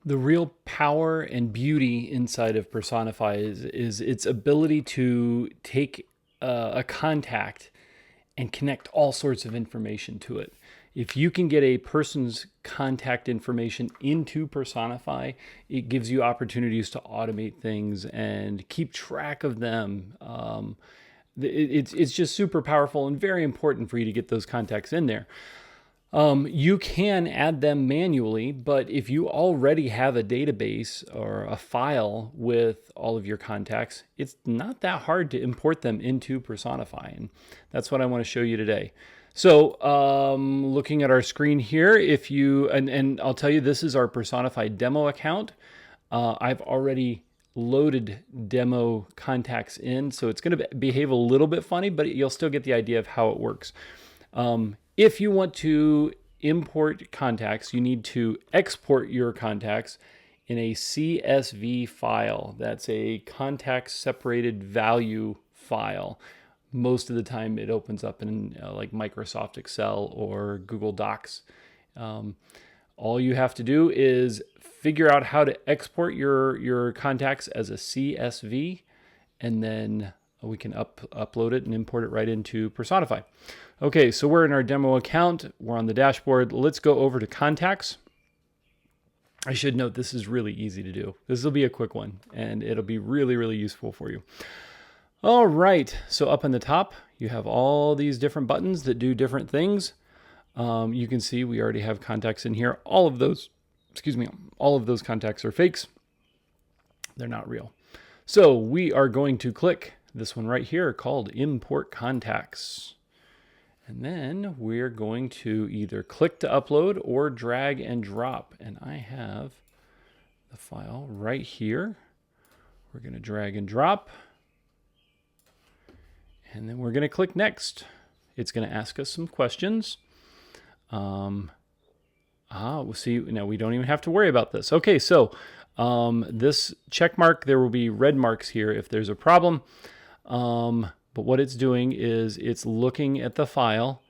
The real power and beauty inside of Personify is its ability to take a contact and connect all sorts of information to it. If you can get a person's contact information into Personify, it gives you opportunities to automate things and keep track of them. It's just super powerful and very important for you to get those contacts in there. You can add them manually, but if you already have a database or a file with all of your contacts, it's not that hard to import them into Personify. And that's what I want to show you today. So looking at our screen here, if you, and I'll tell you, this is our Personify demo account. I've already loaded demo contacts in, so it's going to behave a little bit funny, but you'll still get the idea of how it works. If you want to import contacts, you need to export your contacts in a CSV file. That's a contact separated value file. Most of the time it opens up in like Microsoft Excel or Google Docs. All you have to do is figure out how to export your contacts as a CSV, and then we can upload it and import it right into Personify. Okay, so we're in our demo account. We're on the dashboard. Let's go over to contacts. I should note this is really easy to do. This will be a quick one, and it'll be really, really useful for you. All right, so up on the top, you have all these different buttons that do different things. You can see we already have contacts in here. All of those contacts are fakes. They're not real. So we are going to click this one right here called Import Contacts. And then we're going to either click to upload or drag and drop. And I have the file right here. We're going to drag and drop. And then we're going to click next. It's going to ask us some questions. We'll see. Now we don't even have to worry about this. Okay, so this check mark, there will be red marks here if there's a problem. But what it's doing is it's looking at the file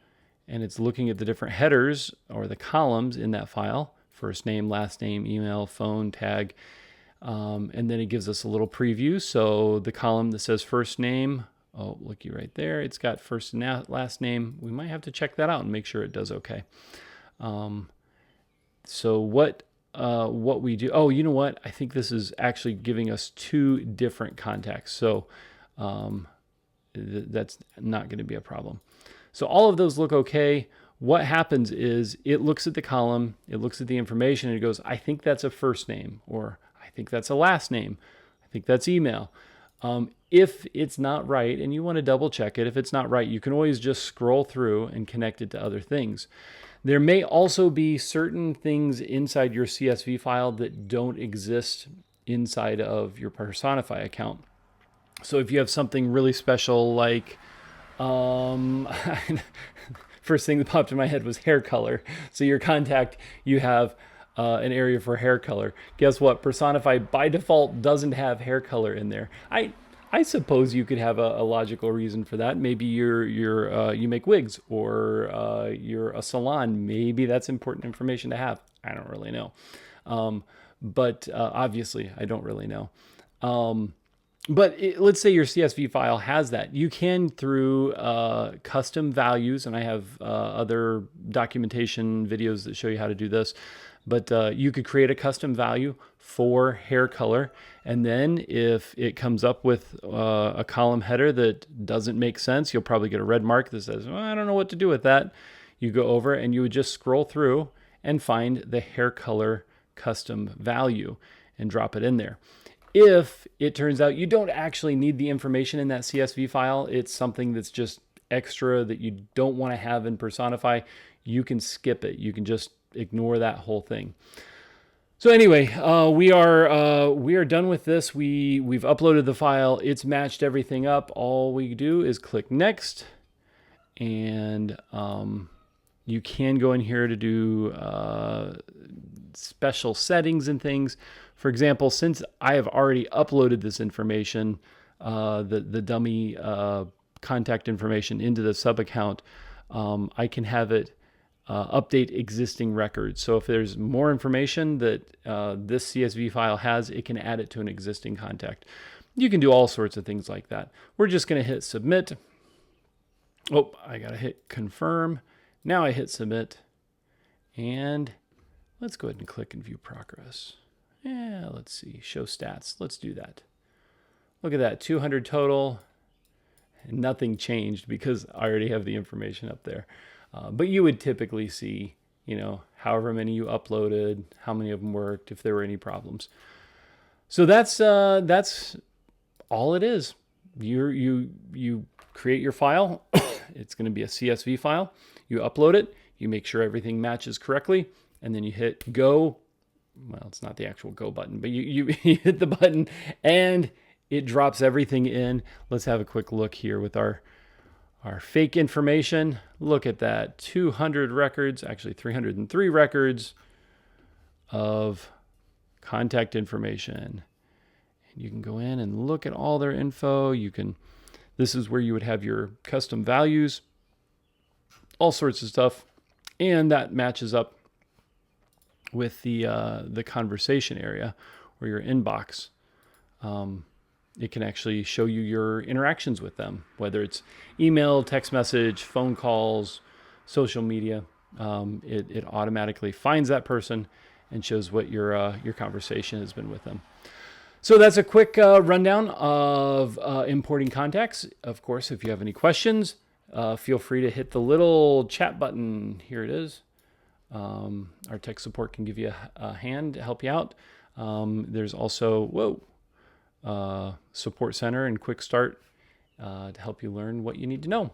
and it's looking at the different headers or the columns in that file, first name, last name, email, phone, tag, and then it gives us a little preview. So the column that says first name, oh, looky right there, it's got first and last name. We might have to check that out and make sure it does okay. So what we do, oh, you know what? I think this is actually giving us two different contacts. So that's not going to be a problem. So all of those look okay. What happens is it looks at the column, it looks at the information, and it goes, I think that's a first name, or I think that's a last name, I think that's email. If it's not right, and you want to double check it, if it's not right, you can always just scroll through and connect it to other things. There may also be certain things inside your CSV file that don't exist inside of your Personify account. So if you have something really special like, first thing that popped in my head was hair color. So your contact, you have an area for hair color. Guess what? Personify by default doesn't have hair color in there. I suppose you could have a logical reason for that. Maybe you make wigs, or you're a salon. Maybe that's important information to have. I don't really know. But obviously, I don't really know. But let's say your CSV file has that. You can, through custom values, and I have other documentation videos that show you how to do this, but you could create a custom value for hair color. And then if it comes up with a column header that doesn't make sense, you'll probably get a red mark that says, well, I don't know what to do with that. You go over and you would just scroll through and find the hair color custom value and drop it in there. If it turns out you don't actually need the information in that CSV file, it's something that's just extra that you don't want to have in Personify, you can skip it. You can just ignore that whole thing. So anyway, we are done with this. We've uploaded the file. It's matched everything up. All we do is click next, and you can go in here to do special settings and things. For example, since I have already uploaded this information, the dummy contact information into the sub account, I can have it update existing records. So if there's more information that this CSV file has, it can add it to an existing contact. You can do all sorts of things like that. We're just going to hit submit. Oh, I got to hit confirm. Now I hit submit. And let's go ahead and click and view progress. Yeah, let's see, show stats. Let's do that. Look at that, 200 total. And nothing changed because I already have the information up there. But you would typically see, however many you uploaded, how many of them worked, if there were any problems. So that's all it is. You create your file. It's going to be a CSV file. You upload it. You make sure everything matches correctly, and then you hit go. Well, it's not the actual go button, but you hit the button, and it drops everything in. Let's have a quick look here with our fake information. Look at that, 200 records, actually 303 records of contact information. And you can go in and look at all their info. This is where you would have your custom values, all sorts of stuff. And that matches up with the conversation area or your inbox. It can actually show you your interactions with them, whether it's email, text message, phone calls, social media. It automatically finds that person and shows what your conversation has been with them. So that's a quick rundown of importing contacts. Of course, if you have any questions, feel free to hit the little chat button. Here it is. Our tech support can give you a hand to help you out. There's also, support center and quick start to help you learn what you need to know.